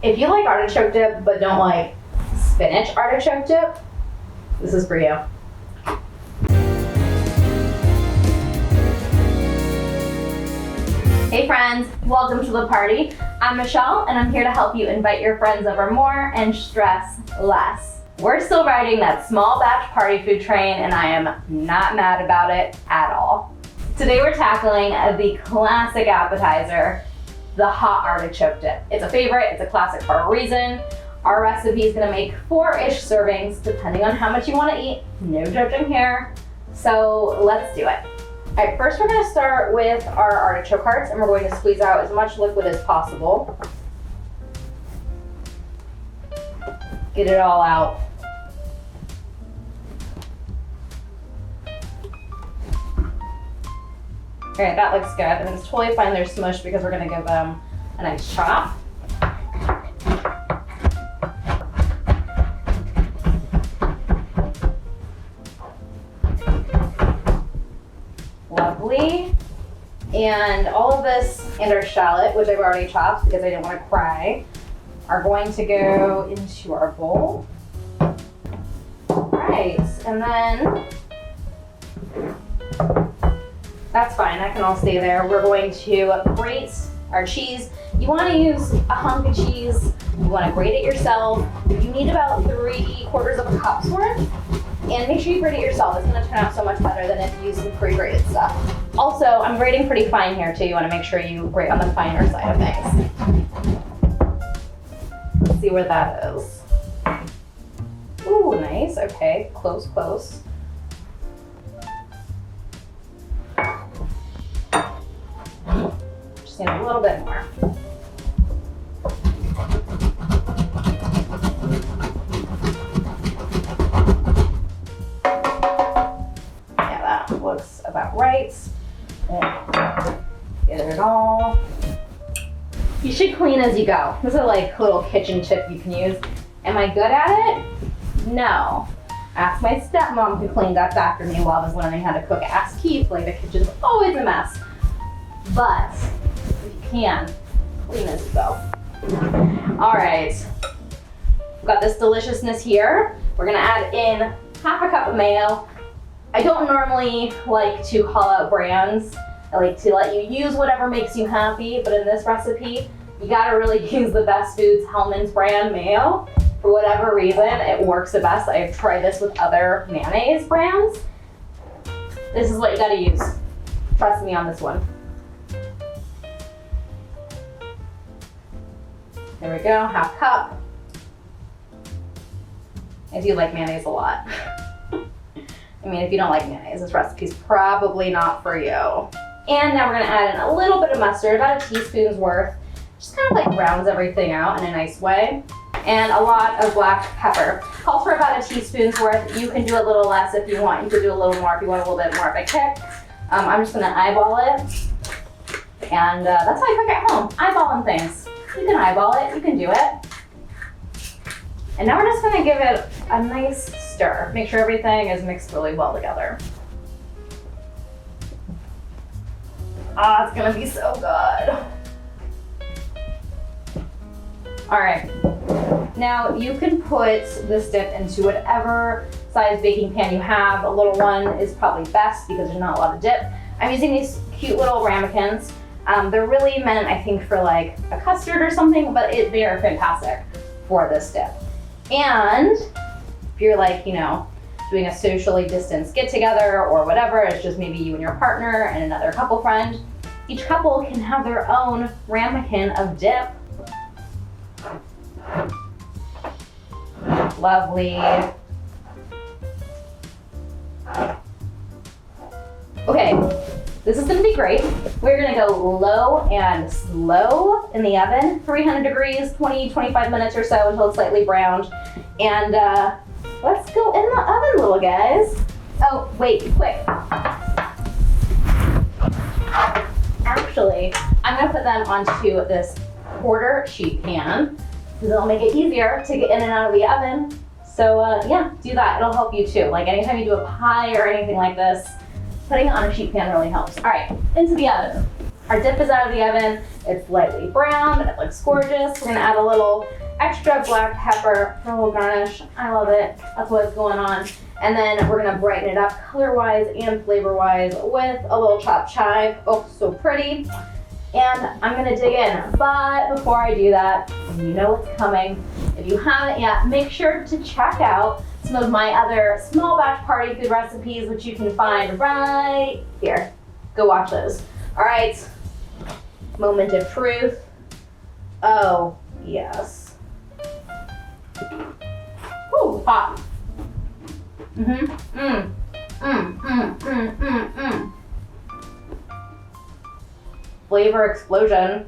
If you like artichoke dip but don't like spinach artichoke dip, this is for you. Hey friends, welcome to the party. I'm Michelle and I'm here to help you invite your friends over more and stress less. We're still riding that small batch party food train and I am not mad about it at all. Today we're tackling the classic appetizer, the hot artichoke dip. It's a favorite, it's a classic for a reason. Our recipe is gonna make 4-ish servings depending on how much you wanna eat. No judging here. So let's do it. All right, first we're gonna start with our artichoke hearts and we're going to squeeze out as much liquid as possible. Get it all out. All right, that looks good. And it's totally fine they're smushed because we're gonna give them a nice chop. Lovely. And all of this and our shallot, which I've already chopped because I didn't want to cry, are going to go into our bowl. All right, and then that's fine, that can all stay there. We're going to grate our cheese. You want to use a hunk of cheese. You want to grate it yourself. You need about 3/4 of a cup's worth. And make sure you grate it yourself. It's gonna turn out so much better than if you use some pre-grated stuff. Also, I'm grating pretty fine here too. You wanna make sure you grate on the finer side of things. Let's see where that is. Ooh, nice, okay, close, close. Just need a little bit more. Looks about right. Get it all. You should clean as you go. This is like a little kitchen tip you can use. Am I good at it? No. Ask my stepmom who cleaned up after me while I was learning how to cook. Ask Keith, like the kitchen's always a mess. But if you can, clean as you go. All right, we've got this deliciousness here. We're gonna add in 1/2 cup of mayo. I don't normally like to call out brands. I like to let you use whatever makes you happy, but in this recipe, you gotta really use the Best Foods Hellmann's brand mayo. For whatever reason, it works the best. I've tried this with other mayonnaise brands. This is what you gotta use. Trust me on this one. There we go, 1/2 cup. I do like mayonnaise a lot. I mean, if you don't like mayonnaise, this recipe's probably not for you. And now we're gonna add in a little bit of mustard, about a teaspoon's worth. Just kind of like rounds everything out in a nice way. And a lot of black pepper. Calls for about a teaspoon's worth. You can do a little less if you want. You could do a little more if you want a little bit more of a kick. I'm just gonna eyeball it. And that's how I cook at home, eyeballing things. You can eyeball it, you can do it. And now we're just gonna give it a nice stir. Make sure everything is mixed really well together. Ah, it's gonna be so good. All right, now you can put this dip into whatever size baking pan you have. A little one is probably best because there's not a lot of dip. I'm using these cute little ramekins. They're really meant, I think, for like a custard or something, but they are fantastic for this dip. And if you're like, you know, doing a socially distanced get together or whatever, it's just maybe you and your partner and another couple friend, each couple can have their own ramekin of dip. Lovely. Okay, this is gonna be great. We're gonna go low and slow in the oven, 300 degrees, 20-25 minutes or so until it's slightly browned. And let's go in the oven, little guys. Oh, wait, quick. Actually, I'm gonna put them onto this quarter sheet pan because it'll make it easier to get in and out of the oven. So yeah, do that, it'll help you too. Like anytime you do a pie or anything like this, putting it on a sheet pan really helps. All right, into the oven. Our dip is out of the oven. It's lightly browned. It looks gorgeous. We're gonna add a little extra black pepper for a little garnish. I love it. That's what's going on. And then we're gonna brighten it up color-wise and flavor-wise with a little chopped chive. Oh, so pretty. And I'm gonna dig in. But before I do that, you know what's coming. If you haven't yet, make sure to check out some of my other small batch party food recipes, which you can find right here. Go watch those. All right, moment of truth. Oh, yes. Ooh, hot. Flavor explosion.